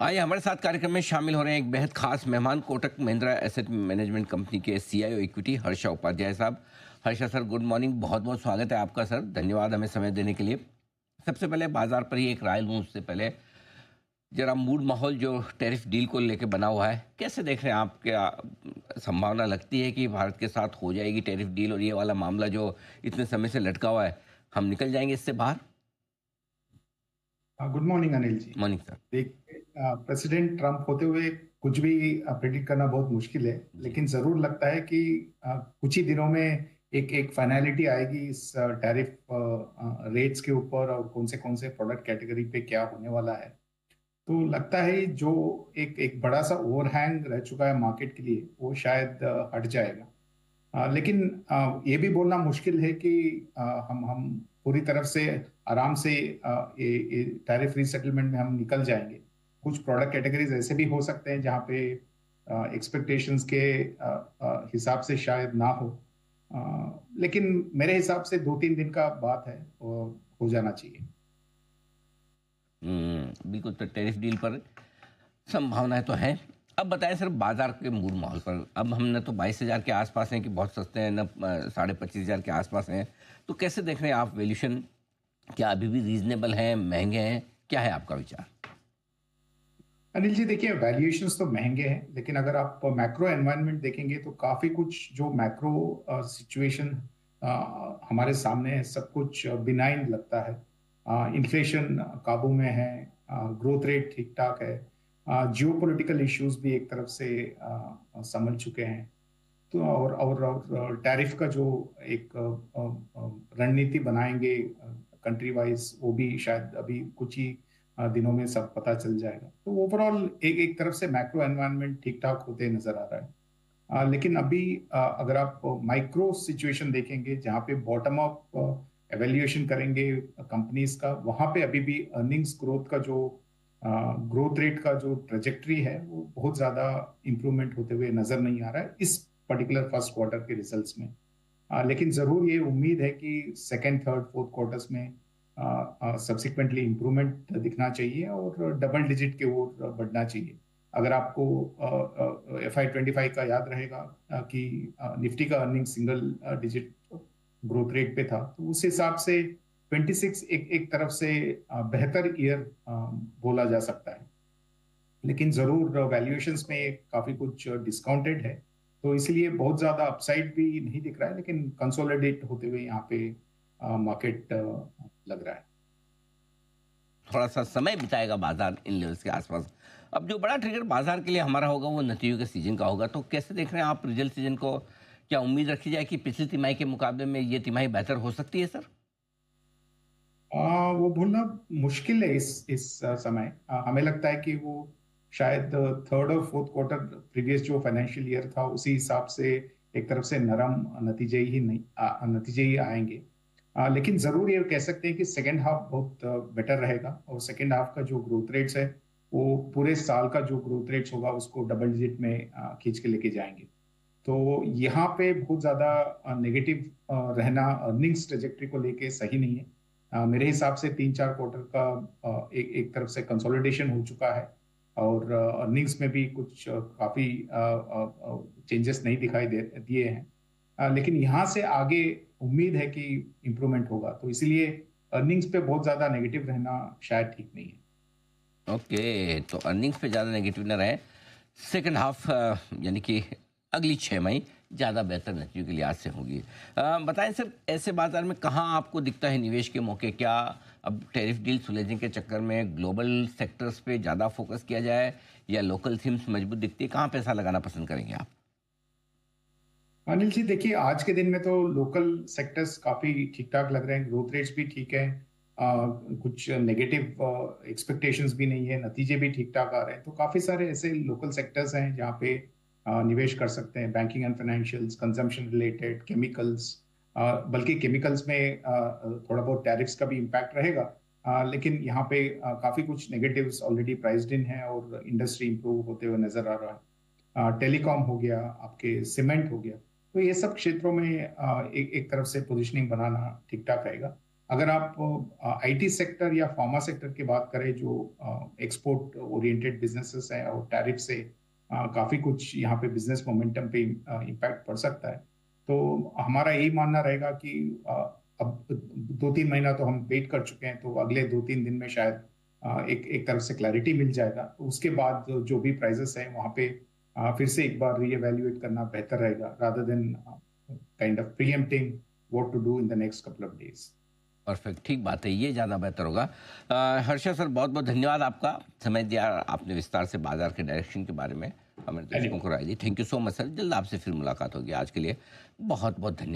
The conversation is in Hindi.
आइए हमारे साथ कार्यक्रम में शामिल हो रहे हैं एक बेहद खास मेहमान Kotak Mahindra asset management company के सीईओ इक्विटी हर्षा उपाध्याय साहब। Harsha sir, good morning. बहुत बहुत स्वागत है आपका सर, धन्यवाद हमें समय देने के लिए। सबसे पहले बाजार पर ही एक राय लूँ उससे पहले जरा मूड माहौल जो टैरिफ डील को लेकर बना हुआ है, कैसे देख रहे हैं आप? क्या संभावना लगती है कि भारत के साथ हो जाएगी टैरिफ डील और ये वाला मामला जो इतने समय से लटका हुआ है, हम निकल जाएंगे इससे बाहर? Good morning Anil ji. Morning sir. देखिए, प्रेसिडेंट ट्रम्प होते हुए कुछ भी प्रेडिक्ट करना बहुत मुश्किल है, जी। लेकिन जरूर लगता है कि कुछ ही दिनों में एक एक फाइनलिटी आएगी इस टैरिफ रेट्स के ऊपर और कौन से प्रोडक्ट कैटेगरी पे क्या होने वाला है। तो लगता है जो एक एक बड़ा सा ओवरहैंग रह चुका है मार्केट के लिए वो शायद हट जाएगा। लेकिन ये भी बोलना मुश्किल है कि हम पूरी तरफ से आराम से ये टैरिफ रीसेटलमेंट में हम निकल जाएंगे। कुछ प्रोडक्ट कैटेगरीज ऐसे भी हो सकते हैं जहाँ पे एक्सपेक्टेशंस के हिसाब से शायद ना हो। लेकिन मेरे हिसाब से 2-3 दिन का बात है और हो जाना चाहिए। बिल्कुल, तो टैरिफ डील पर संभावनाएं तो हैं। अब बताएं सर, बाजार के मूड माहौल पर अब हम न तो 22,000 के आसपास हैं कि बहुत सस्ते हैं, न 25,500 के आसपास हैं। तो कैसे देख रहे हैं आप वैल्यूशन? क्या अभी भी रीजनेबल हैं, महंगे हैं? क्या है आपका विचार? अनिल जी, देखिए, वैल्यूएशंस तो महंगे हैं, लेकिन अगर आप मैक्रो एनवायरनमेंट देखेंगे तो काफी कुछ जो मैक्रो सिचुएशन हमारे सामने है, सब कुछ बिनाइन लगता है। इन्फ्लेशन काबू में है, ग्रोथ रेट ठीक ठाक है, जियोपॉलिटिकल इश्यूज भी एक तरफ से संभल चुके हैं। तो और टैरिफ का जो एक रणनीति बनाएंगे कंट्री वाइज, वो भी शायद अभी कुछ ही दिनों में सब पता चल जाएगा। तो ओवरऑल एक एक तरफ से मैक्रो एनवायरनमेंट ठीक ठाक होते नजर आ रहा है। लेकिन अभी अगर आप माइक्रो सिचुएशन देखेंगे जहाँ पे बॉटम अप एवेल्युएशन करेंगे कंपनीज का, वहां पे अभी भी अर्निंग्स ग्रोथ का जो ग्रोथ रेट का जो ट्रेजेक्ट्री है वो बहुत ज्यादा इंप्रूवमेंट होते हुए नजर नहीं आ रहा है इस पर्टिकुलर फर्स्ट क्वार्टर के रिजल्ट्स में। लेकिन जरूर ये उम्मीद है कि सेकेंड थर्ड फोर्थ क्वार्टर्स में सब्सिक्वेंटली इंप्रूवमेंट दिखना चाहिए और डबल डिजिट के ओर बढ़ना चाहिए। अगर आपको FY 25 का याद रहेगा कि निफ्टी का earning single digit growth rate पे था, तो उस हिसाब से 26 एक एक तरफ से बेहतर ईयर बोला जा सकता है। लेकिन जरूर वैल्यूएशंस में काफी कुछ डिस्काउंटेड है, तो इसलिए बहुत ज्यादा अपसाइड भी नहीं दिख रहा है, लेकिन कंसोलिडेट होते हुए यहाँ पे मार्केट लग रहा है। थोड़ा सा समय बिताएगा बाजार इन लेवल्स के आसपास। अब जो बड़ा ट्रिगर बाजार के लिए हमारा होगा वो नतीजों के सीजन का होगा। तो कैसे देख रहे हैं आप रिजल्ट सीजन को? क्या उम्मीद रखी जाए कि पिछली तिमाही के मुकाबले में ये तिमाही बेहतर हो सकती है सर? वो भूलना मुश्किल है इस समय। हमें लगता है कि वो शायद थर्ड और फोर्थ क्वार्टर प्रीवियस जो फाइनेंशियल ईयर था उसी हिसाब से एक तरफ से नरम नतीजे ही नहीं नतीजे ही आएंगे। लेकिन जरूर ये कह सकते हैं कि सेकेंड हाफ बहुत बेटर रहेगा, और सेकेंड हाफ का जो ग्रोथ रेट्स है वो पूरे साल का जो ग्रोथ रेट्स होगा उसको डबल डिजिट में खींच के लेके जाएंगे। तो यहाँ पे बहुत ज्यादा नेगेटिव रहना अर्निंग्स ट्रेजेक्टरी को लेके सही नहीं है। मेरे हिसाब से 3-4 क्वार्टर का एक एक तरफ से कंसोलिडेशन हो चुका है, और अर्निंग्स में भी कुछ काफी चेंजेस नहीं दिखाई दे दिए हैं। लेकिन यहाँ से आगे उम्मीद है कि इम्प्रूवमेंट होगा, तो इसीलिए अर्निंग्स पे बहुत ज्यादा नेगेटिव रहना शायद ठीक नहीं है। ओके, तो अर्निंग्स पे ज़्यादा नेगेटिव ना रहे। सेकंड हाफ यानी कि अगली 6 मई ज़्यादा बेहतर नतीजों के लिहाज से होगी। बताएं सर, ऐसे बाजार में कहाँ आपको दिखता है निवेश के मौके? क्या अब टैरिफ डील सुलझने के चक्कर में ग्लोबल सेक्टर्स पे ज़्यादा फोकस किया जाए या लोकल थीम्स मजबूत दिखती है? कहाँ पैसा लगाना पसंद करेंगे आप? अनिल जी, देखिए, आज के दिन में तो लोकल सेक्टर्स काफी ठीक ठाक लग रहे हैं, ग्रोथ रेट्स भी ठीक है, कुछ नेगेटिव एक्सपेक्टेशंस भी नहीं है, नतीजे भी ठीक ठाक आ रहे हैं। तो काफी सारे ऐसे लोकल सेक्टर्स हैं जहाँ पे निवेश कर सकते हैं। Banking and financials, consumption related, chemicals. बल्कि केमिकल्स में थोड़ा बहुत टैरिफ्स का भी इम्पैक्ट रहेगा, लेकिन यहाँ पे काफी कुछ नेगेटिव्स ऑलरेडी प्राइस्ड इन है और इंडस्ट्री इंप्रूव होते हुए नजर आ रहा है। टेलीकॉम हो गया, आपके सीमेंट हो गया, तो ये सब क्षेत्रों में एक एक तरफ से पोजीशनिंग बनाना ठीक ठाक रहेगा। अगर आप आईटी सेक्टर या फार्मा सेक्टर की बात करें, जो एक्सपोर्ट ओरिएंटेड बिजनेसेस हैं, और टैरिफ से काफी कुछ यहाँ पे बिजनेस मोमेंटम पे इम्पैक्ट पड़ सकता है। तो हमारा यही मानना रहेगा कि अब 2-3 महीना तो हम वेट कर चुके हैं, तो अगले 2-3 दिन में शायद एक एक तरफ से क्लैरिटी मिल जाएगा। तो उसके बाद जो भी प्राइजेस हैं वहाँ पे फिर से एक बार रीएवैल्यूएट करना बेहतर रहेगा, rather than kind of preempting what to do in the next couple of days. Perfect, ठीक बात है, ये ज़्यादा बेहतर होगा। हर्षा सर, बहुत बहुत धन्यवाद आपका, समय दिया आपने विस्तार से बाजार के डायरेक्शन के बारे में हमारे दर्शकों को राय दी। Thank you so much sir, जल्द आपसे फिर मुलाकात होगी। आज के लिए बहुत बहुत धन्यवाद।